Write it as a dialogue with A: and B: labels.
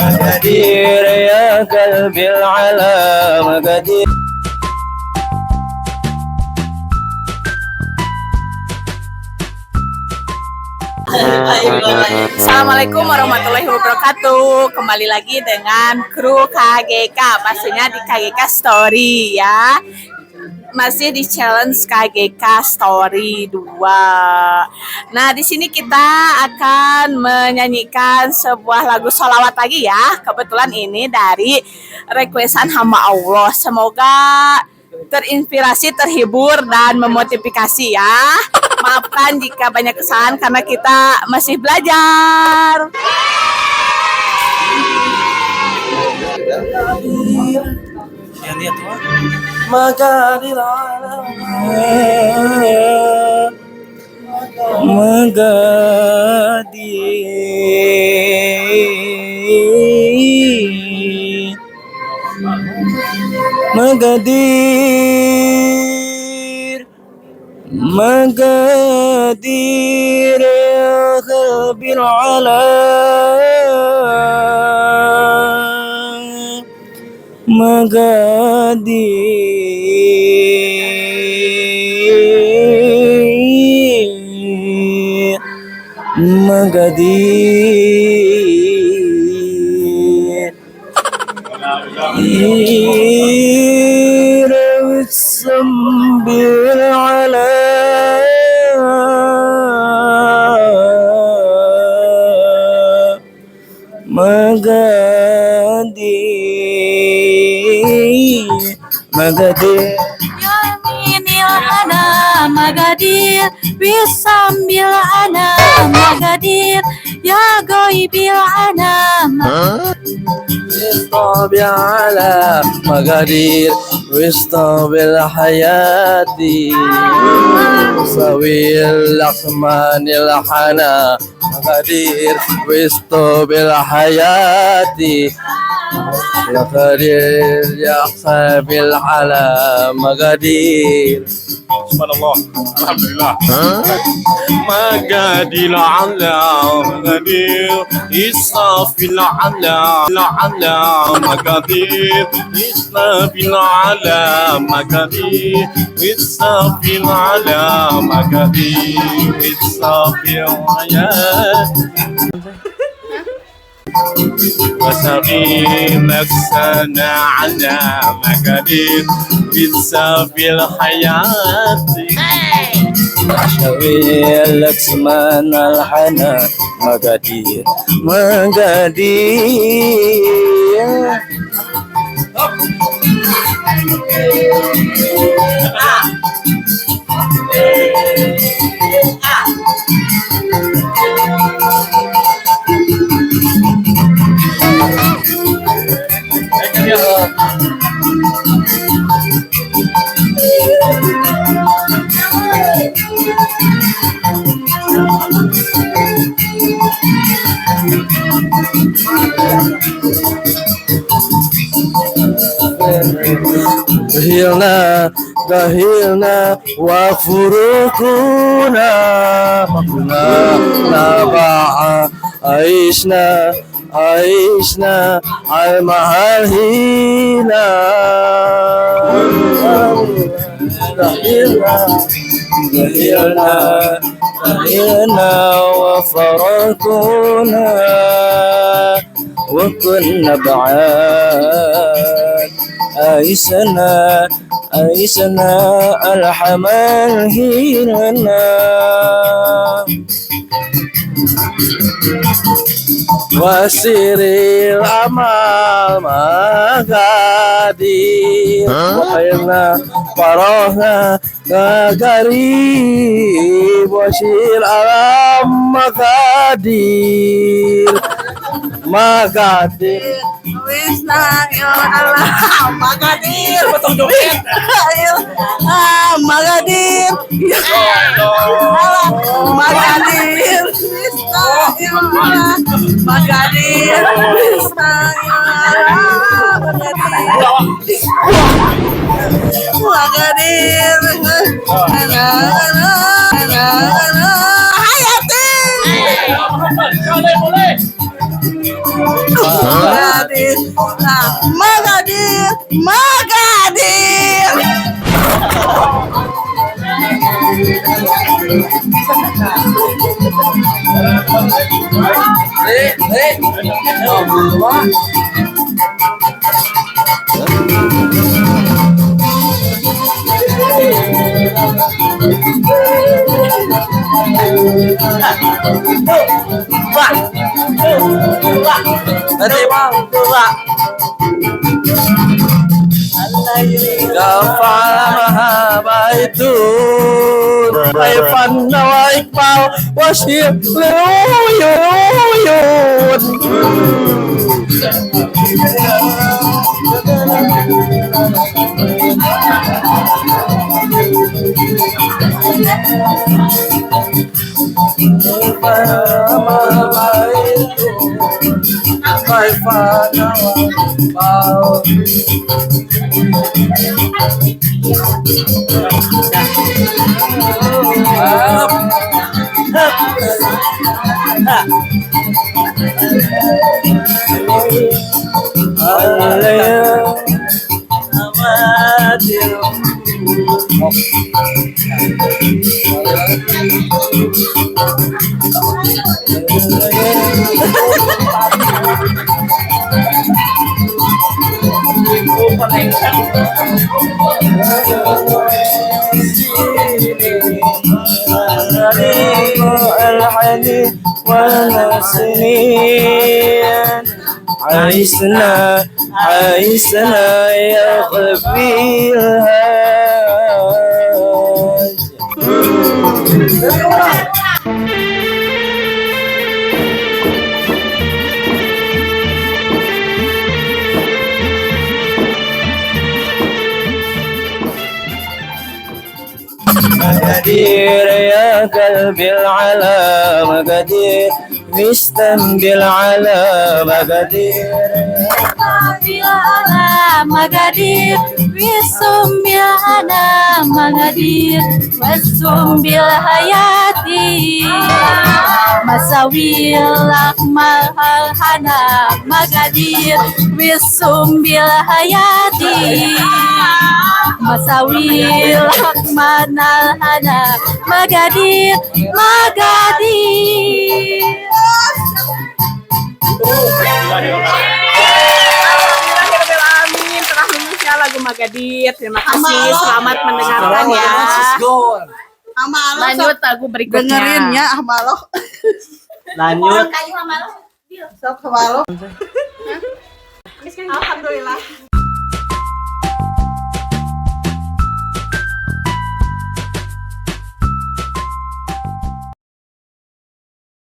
A: مقادير يا قلبي على مقادير.
B: Assalamualaikum warahmatullahi wabarakatuh. Kembali lagi dengan kru KGK, pastinya di KGK Story ya. Masih di challenge KGK Story 2. Nah, di sini kita akan menyanyikan sebuah lagu sholawat lagi ya. Kebetulan ini dari requestan hamba Allah. Semoga terinspirasi, terhibur, dan memotivasi ya. Maafkan jika banyak kesalahan karena kita masih belajar.
A: Maqadir Maqadir ya qalbil ala Maqadir sambil ala Maqadir
B: Yaminil ana Maqadir, bisambil ana Maqadir, ya goibil ana
A: Istabi ala Maqadir Wistabil hayati Sawil lakmanil hana Maqadir Wistabil hayati Maqadir ya sabil ala Maqadir.
C: Subhanallah, alhamdulillah. Maqadir ala Maqadir Isafil ala Maqadir Isafil ala Maqadir Isafil ala Maqadir Isafil ayat وسقيمك سنة على مقادير في الحياة
A: Syawil laksman al-hana Maqadir Dahilna wa furukuna Makuna naba'a Aishna al-mahahina Dahilna wa farakuna Wa kunna ba'ad Aishna al-hamal hirana Wasiril amal Maqadir Wakailna farahna Garib Wasil alam Maqadir
B: Maqadir potong joget. Maqadir Maqadir Maqadir Magadir. Hayati. Magadir. Magadir. Magadir.
A: Tadi bang, غفر هبيت ضيفا وإقبال وشير العيون ضيفا وإقبال الحديث والسنين عيسنا يا خبير مقادير يا قلبي العلا مقادير مستنبل على مقادير
D: Magadir, wisumbil ana magadir, wasumbil hayati, masawil akmal hana magadir, wisumbil hayati, masawil akmal hana magadir, magadir.
B: Amin, telah lulusnya lagu Magadir. Terima kasih, selamat mendengarkan ya. Lanjut lagu berikutnya.
E: Dengerin ya Ahmaloh.
A: lanjut
E: Sok Ahmaloh.
B: Alhamdulillah.